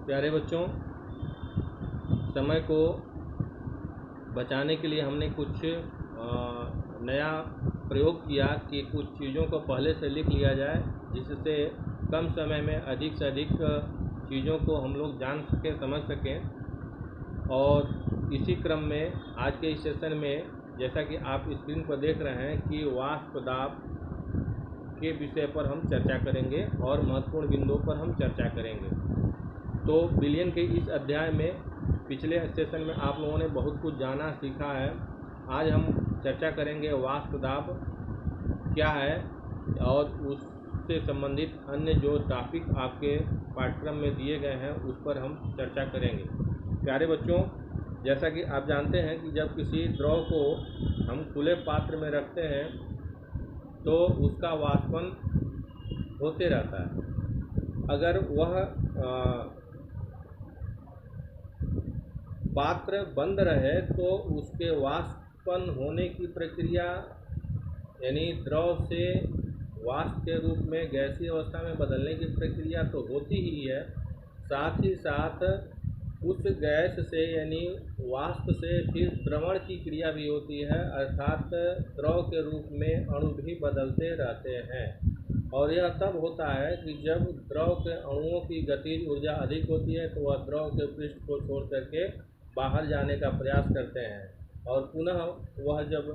प्यारे बच्चों, समय को बचाने के लिए हमने कुछ नया प्रयोग किया कि कुछ चीज़ों को पहले से लिख लिया जाए, जिससे कम समय में अधिक से अधिक चीज़ों को हम लोग जान सकें, समझ सकें। और इसी क्रम में आज के इस सेशन में, जैसा कि आप स्क्रीन पर देख रहे हैं, कि वाष्प दाब के विषय पर हम चर्चा करेंगे और महत्वपूर्ण बिंदुओं पर हम चर्चा करेंगे। तो विलियन के इस अध्याय में पिछले सेशन में आप लोगों ने बहुत कुछ जाना, सीखा है। आज हम चर्चा करेंगे वाष्प दाब क्या है और उससे संबंधित अन्य जो टॉपिक आपके पाठ्यक्रम में दिए गए हैं उस पर हम चर्चा करेंगे। प्यारे बच्चों, जैसा कि आप जानते हैं कि जब किसी द्रव को हम खुले पात्र में रखते हैं तो उसका वाष्पन होते रहता है। अगर वह पात्र बंद रहे तो उसके वाष्पन होने की प्रक्रिया, यानी द्रव से वाष्प के रूप में गैसीय अवस्था में बदलने की प्रक्रिया तो होती ही है, साथ ही साथ उस गैस से यानी वाष्प से फिर द्रवण की क्रिया भी होती है, अर्थात द्रव के रूप में अणु भी बदलते रहते हैं। और यह तब होता है कि जब द्रव के अणुओं की गतिज ऊर्जा अधिक होती है तो वह द्रव के पृष्ठ को छोड़ करके बाहर जाने का प्रयास करते हैं, और पुनः वह जब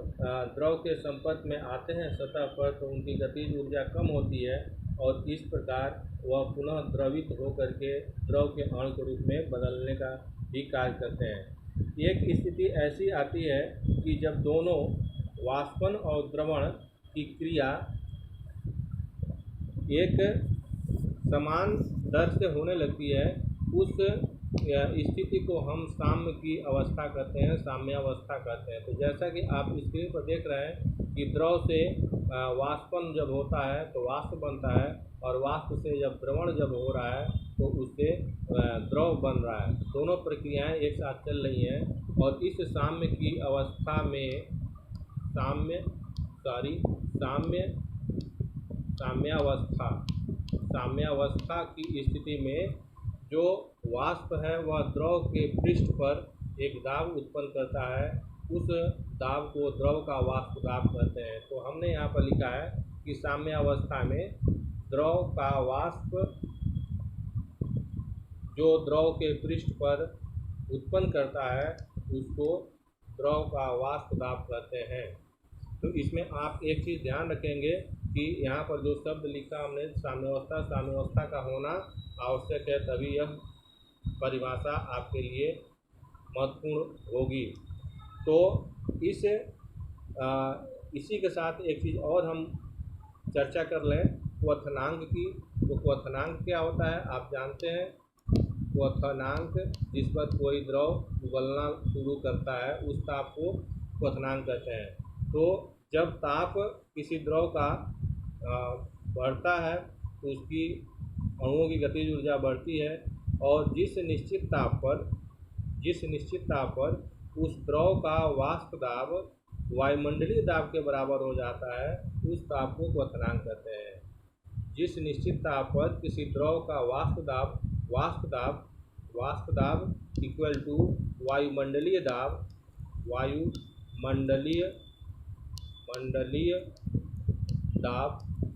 द्रव के संपर्क में आते हैं सतह पर तो उनकी गतिज ऊर्जा कम होती है और इस प्रकार वह पुनः द्रवित होकर के द्रव के अणु के रूप में बदलने का भी कार्य करते हैं। एक स्थिति ऐसी आती है कि जब दोनों वाष्पन और द्रवण की क्रिया एक समान दर से होने लगती है, उस स्थिति को हम साम्य की अवस्था कहते हैं, साम्यावस्था कहते हैं। तो जैसा कि आप स्क्रीन पर देख रहे हैं कि द्रव से वाष्पन जब होता है तो वाष्प बनता है, और वाष्प से जब द्रवण जब हो रहा है तो उससे द्रव बन रहा है। दोनों प्रक्रियाएं एक साथ चल रही हैं, और इस साम्य की अवस्था में साम्यावस्था की स्थिति में जो वाष्प है वह द्रव के पृष्ठ पर एक दाब उत्पन्न करता है। उस दाब को द्रव का वाष्प दाब कहते हैं। तो हमने यहाँ पर लिखा है कि साम्यावस्था में द्रव का वाष्प जो द्रव के पृष्ठ पर उत्पन्न करता है उसको द्रव का वाष्प दाब कहते हैं। तो इसमें आप एक चीज़ ध्यान रखेंगे कि यहाँ पर जो शब्द लिखा हमने साम्यावस्था का होना आवश्यक है, तभी यह परिभाषा आपके लिए महत्वपूर्ण होगी। तो इसी के साथ एक चीज़ और हम चर्चा कर लें, क्वथनांक की। तो क्वथनांक क्या होता है आप जानते हैं। क्वथनांक जिस पर कोई द्रव उबलना शुरू करता है उस ताप को क्वथनांक कहते हैं। तो जब ताप किसी द्रव का बढ़ता है तो उसकी अणुओं की गतिज ऊर्जा बढ़ती है, और जिस निश्चित ताप पर उस द्रव का वाष्प दाब वायुमंडलीय दाब के बराबर हो जाता है उस ताप को क्वथनांक कहते हैं। जिस निश्चित ताप पर किसी द्रव का वाष्प दाब इक्वल टू वायुमंडलीय दाब,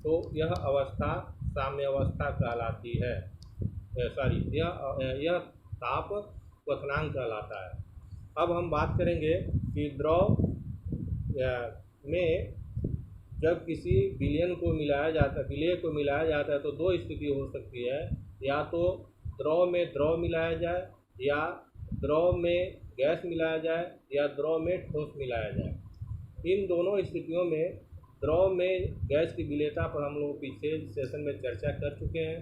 तो यह अवस्था साम्यावस्था कहलाती है। यह ताप क्वथनांक कहलाता है। अब हम बात करेंगे कि द्रव में जब किसी विलय को मिलाया जाता है तो दो स्थिति हो सकती है, या तो द्रव में द्रव मिलाया जाए, या द्रव में गैस मिलाया जाए, या द्रव में ठोस मिलाया जाए। इन दोनों स्थितियों में द्रव में गैस की विलेयता पर हम लोग पिछले सेशन में चर्चा कर चुके हैं।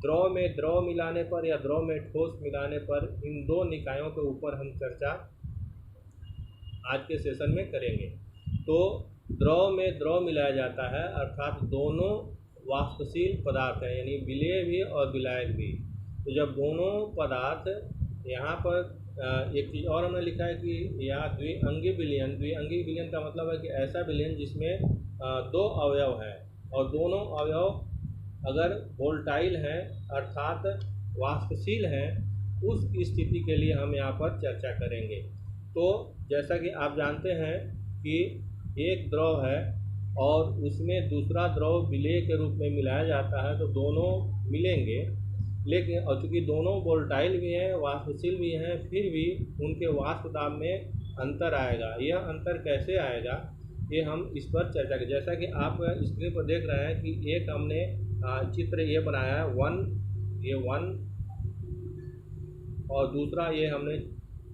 द्रव में द्रव मिलाने पर या द्रव में ठोस मिलाने पर इन दो निकायों के ऊपर हम चर्चा आज के सेशन में करेंगे। तो द्रव में द्रव मिलाया जाता है, अर्थात दोनों वाष्पशील पदार्थ हैं, यानी विलेय भी और विलायक भी। तो जब दोनों पदार्थ, यहाँ पर एक चीज़ और हमने लिखा है कि यहाँ द्विअंगी विलयन का मतलब है कि ऐसा विलयन जिसमें दो अवयव हैं, और दोनों अवयव अगर वोल्टाइल हैं, अर्थात वाष्पशील हैं उस स्थिति के लिए हम यहाँ पर चर्चा करेंगे। तो जैसा कि आप जानते हैं कि एक द्रव है और उसमें दूसरा द्रव विलेय के रूप में मिलाया जाता है, तो दोनों मिलेंगे, लेकिन और चूँकि दोनों वोलेटाइल भी हैं, वाष्पशील भी हैं, फिर भी उनके वाष्प दाब में अंतर आएगा। यह अंतर कैसे आएगा, ये हम इस पर चर्चा करें। जैसा कि आप स्क्रीन पर देख रहे हैं कि एक हमने चित्र ये बनाया है 1, ये 1, और दूसरा ये हमने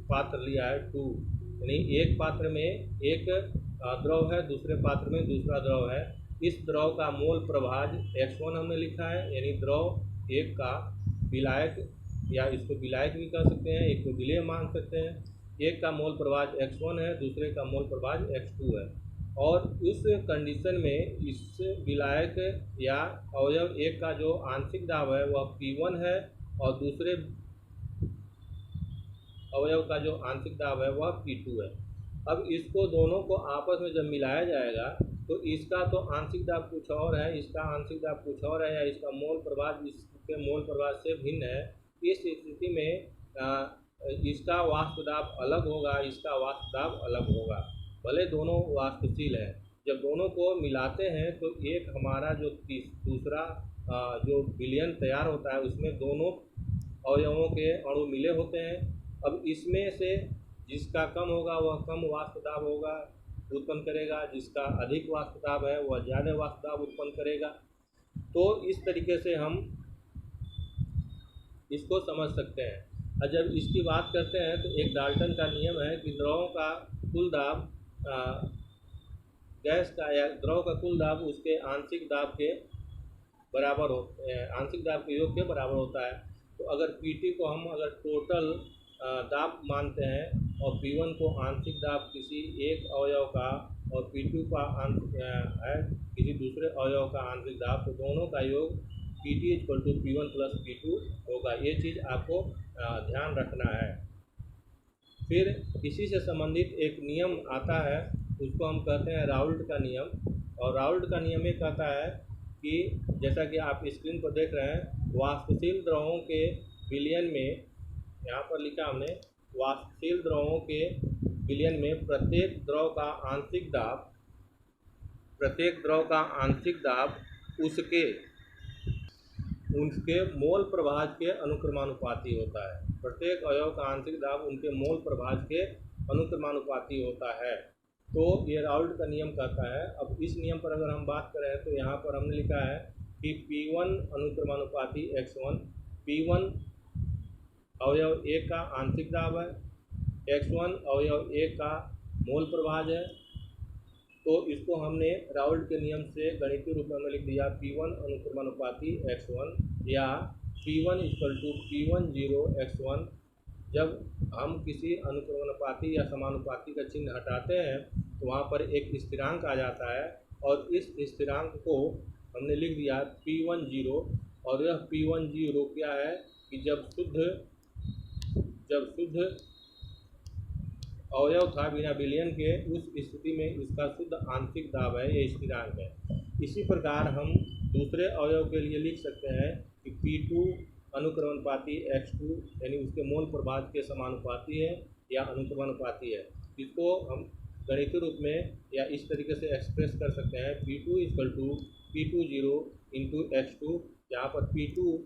पात्र लिया है 2, यानी एक पात्र में एक द्रव है, दूसरे पात्र में दूसरा द्रव है। इस द्रव का मोल प्रभाज x1 हमने लिखा है, यानी द्रव एक का विलायक, या इसको विलायक भी कह सकते हैं, एक को विलेय मान सकते हैं। एक का मोल प्रभाज x1 है, दूसरे का मोल प्रभाज x2 है, और उस कंडीशन में इस विलायक या अवयव एक का जो आंशिक दाब है वह P1 है, और दूसरे अवयव का जो आंशिक दाब है वह P2 है। अब इसको दोनों को आपस में जब मिलाया जाएगा तो इसका तो आंशिक दाब कुछ और है, इसका आंशिक दाब कुछ और है, या इसका मोल प्रभाज इसके मोल प्रभाज से भिन्न है। इस स्थिति में इसका वाष्प दाब अलग होगा, इसका वाष्प दाब अलग होगा, भले दोनों वाष्पशील है। जब दोनों को मिलाते हैं तो एक हमारा जो दूसरा जो विलयन तैयार होता है उसमें दोनों अवयवों के अणु मिले होते हैं। अब इसमें से जिसका कम होगा वह कम वाष्प दाब होगा उत्पन्न करेगा, जिसका अधिक वाष्प दाब है वह ज़्यादा वाष्प दाब उत्पन्न करेगा। तो इस तरीके से हम इसको समझ सकते हैं। और जब इसकी बात करते हैं तो एक डाल्टन का नियम है कि द्रवों का कुल दाब गैस का या द्रव का कुल दाब उसके आंशिक दाब के बराबर आंशिक दाब के योग के बराबर होता है। तो अगर Pt को हम अगर टोटल दाब मानते हैं और P1 को आंशिक दाब किसी एक अवयव का और P2 का है किसी दूसरे अवयव का आंशिक दाब, तो दोनों का योग Pt = P1 + P2 होगा। ये चीज़ आपको ध्यान रखना है। फिर इसी से संबंधित एक नियम आता है, उसको हम कहते हैं राउल्ट का नियम। और राउल्ट का नियम ये कहता है कि जैसा कि आप स्क्रीन पर देख रहे हैं, वाष्पशील द्रवों के विलयन में, यहाँ पर लिखा हमने, वाष्पशील द्रवों के विलयन में प्रत्येक द्रव का आंशिक दाब उनके मोल प्रभाज के अनुक्रमानुपाती होता है। प्रत्येक अवयव का आंशिक दाब उनके मोल प्रभाज के अनुक्रमानुपाती होता है। तो ये राउल्ट का नियम कहता है। अब इस नियम पर अगर हम बात करें तो यहाँ पर हमने लिखा है कि P1 अनुक्रमानुपाती x1, P1 अवयव एक का आंशिक दाब है, x1 अवयव एक का मोल प्रभाज है। तो इसको हमने राउल्ट के नियम से गणितीय रूप में हमने लिख दिया P1 अनुक्रमानुपाती x1 या P1 = P10 x1। जब हम किसी अनुक्रमानुपाती या समानुपाती का चिन्ह हटाते हैं तो वहाँ पर एक स्थिरांक आ जाता है, और इस स्थिरांक को हमने लिख दिया P10। और यह P10 क्या है कि जब शुद्ध अवयव था बिना विलयन के, उस स्थिति में इसका शुद्ध आंशिक दाब है, ये स्थिरांक है। इसी प्रकार हम दूसरे अवयव के लिए लिख सकते हैं कि P2 अनुक्रमानुपाती x2, यानी उसके मोल प्रभाज के समानुपाती है या अनुक्रमानुपाती है। इसको हम गणितीय रूप में या इस तरीके से एक्सप्रेस कर सकते हैं P2 = P20 × x2, जहाँ पर P2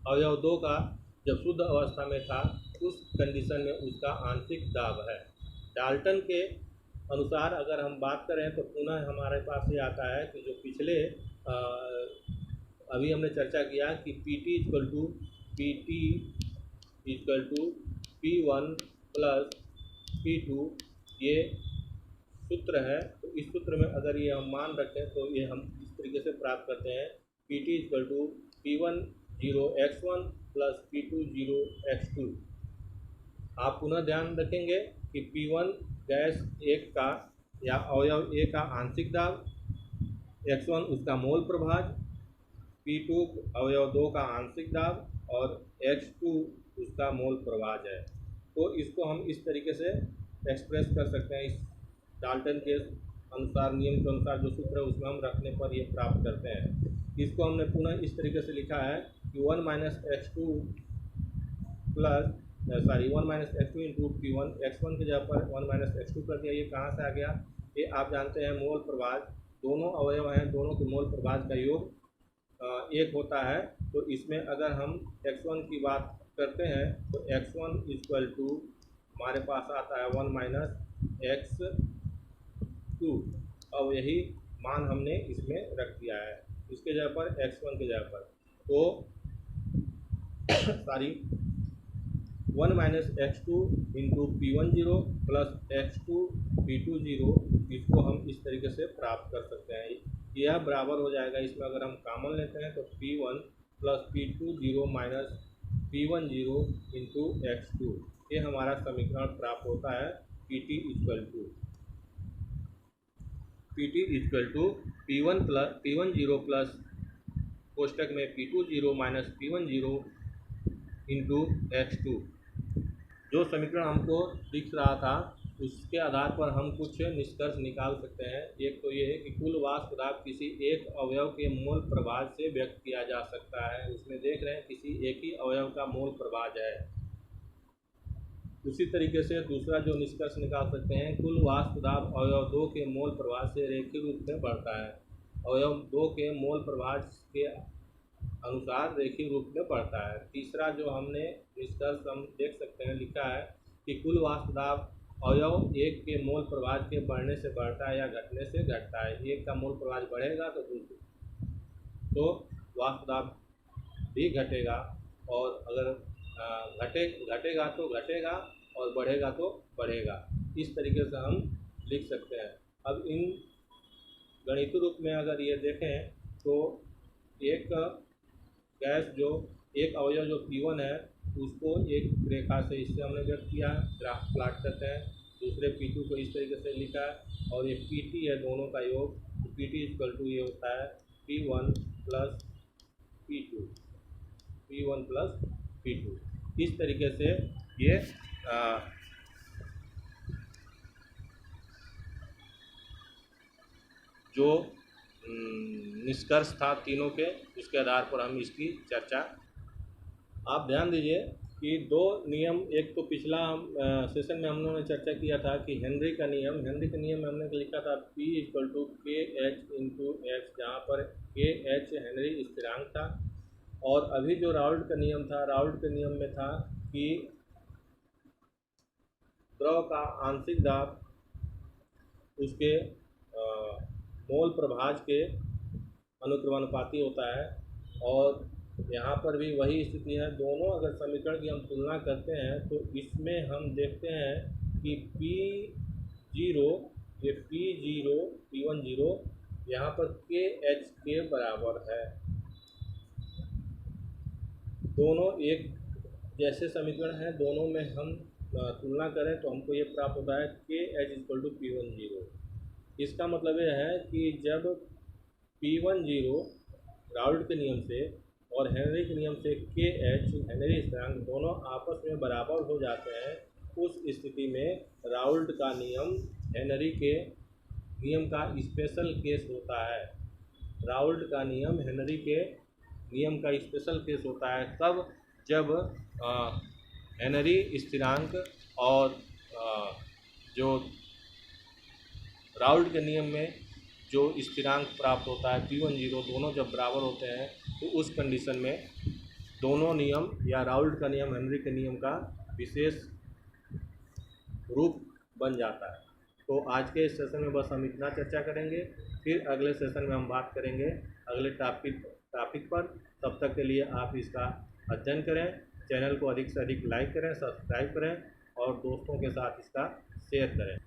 अवयव 2 का जब शुद्ध अवस्था में था उस कंडीशन में उसका आंशिक दाब है। डाल्टन के अनुसार अगर हम बात करें तो पुनः हमारे पास ये आता है कि जो पिछले अभी हमने चर्चा किया कि Pt = P1 + P2 ये सूत्र है। तो इस सूत्र में अगर ये हम मान रखें तो ये हम इस तरीके से प्राप्त करते हैं Pt = P10 x1 + P20 x2। आप पुनः ध्यान रखेंगे कि P1 गैस एक का या अवयव एक का आंशिक दाब, x1 उसका मोल प्रभाज, P2 अवयव 2 का आंशिक दाब और x2 उसका मोल प्रभाज है। तो इसको हम इस तरीके से एक्सप्रेस कर सकते हैं। इस डाल्टन के अनुसार, नियम के अनुसार जो सूत्र है उसमें हम रखने पर ये प्राप्त करते हैं। इसको हमने पुनः इस तरीके से लिखा है Q1 minus X2 plus one minus X2 into Q1, X1 की जगह पर 1 माइनस X2 कर दिया। ये कहाँ से आ गया? ये आप जानते हैं मोल प्रभाज, दोनों अवयव हैं, दोनों के मोल प्रभाज का योग एक होता है। तो इसमें अगर हम x1 की बात करते हैं तो x1 इक्वल टू हमारे पास आता है 1 माइनस x2। अब यही मान हमने इसमें रख दिया है, इसके जगह पर x1 की जगह पर। तो sorry 1 minus x2 into P10 plus x2 P20, इसको हम इस तरीके से प्राप्त कर सकते हैं। यह बराबर हो जाएगा, इसमें अगर हम कॉमन लेते हैं तो P1 plus P20 minus P10 into x2, ये हमारा समीकरण प्राप्त होता है। PT equal to P10 plus कोष्टक में P20 minus P10 into x2। जो समीकरण हमको दिख रहा था उसके आधार पर हम कुछ निष्कर्ष निकाल सकते हैं। एक तो ये है कि कुल वाष्प दाब किसी एक अवयव के मोल प्रभाज से व्यक्त किया जा सकता है। उसमें देख रहे हैं किसी एक ही अवयव का मोल प्रभाज है। उसी तरीके से दूसरा जो निष्कर्ष निकाल सकते हैं, कुल वाष्प दाब अवयव 2 के मोल प्रभाज से रेखीय रूप में बढ़ता है। अवयव 2 के मोल प्रभाज के अनुसार रेखीय रूप में बढ़ता है। तीसरा जो हमने निष्कर्ष हम देख सकते हैं, लिखा है कि कुल वाष्प दाब अवयव 1 के मोल प्रभाज के बढ़ने से बढ़ता है या घटने से घटता है। एक का मोल प्रभाज बढ़ेगा तो वाष्प दाब भी घटेगा, और अगर घटेगा तो घटेगा और बढ़ेगा तो बढ़ेगा। इस तरीके से हम लिख सकते हैं। अब इन गणितीय रूप में अगर ये देखें तो एक गैस जो एक अवयव जो P1 है उसको एक रेखा से इससे हमने व्यक्त किया, ग्राफ प्लाट करते हैं। दूसरे P2 को इस तरीके से लिखा है, और ये PT है दोनों का योग। तो PT इक्वल टू ये होता है P1 plus P2, P1 plus P2। इस तरीके से ये जो निष्कर्ष था तीनों के, उसके आधार पर हम इसकी चर्चा। आप ध्यान दीजिए कि दो नियम, एक तो पिछला सेशन में हम लोगों ने चर्चा किया था कि हेनरी का नियम में हमने लिखा था P equal to KH into x, जहाँ पर KH हेनरी स्थिरांक था। और अभी जो राउल्ट का नियम था, राउल्ट के नियम में था कि द्रव का आंशिक दाब उसके मोल प्रभाज के अनुक्रमानुपाती होता है। और यहाँ पर भी वही स्थिति है। दोनों अगर समीकरण की हम तुलना करते हैं तो इसमें हम देखते हैं कि P0, ये P0 P10 यहाँ पर KH के बराबर है। दोनों एक जैसे समीकरण हैं, दोनों में हम तुलना करें तो हमको ये प्राप्त होता है KH इक्वल टू P10। इसका मतलब यह है कि जब P10 राउल्ट के नियम से और हेनरी के नियम से KH हेनरी स्थिरांक दोनों आपस में बराबर हो जाते हैं, उस स्थिति में राउल्ट का नियम हेनरी के नियम का स्पेशल केस होता है। राउल्ट का नियम हेनरी के नियम का स्पेशल केस होता है तब जब हेनरी स्थिरांक और जो राउल्ट के नियम में जो स्थिरांक प्राप्त होता है P10, दोनों जब बराबर होते हैं तो उस कंडीशन में दोनों नियम या राउल्ट का नियम हेनरी के नियम का विशेष रूप बन जाता है। तो आज के इस सेशन में बस हम इतना चर्चा करेंगे, फिर अगले सेशन में हम बात करेंगे अगले टॉपिक पर। तब तक के लिए आप इसका अध्ययन करें, चैनल को अधिक से अधिक लाइक करें, सब्सक्राइब करें और दोस्तों के साथ इसका शेयर करें।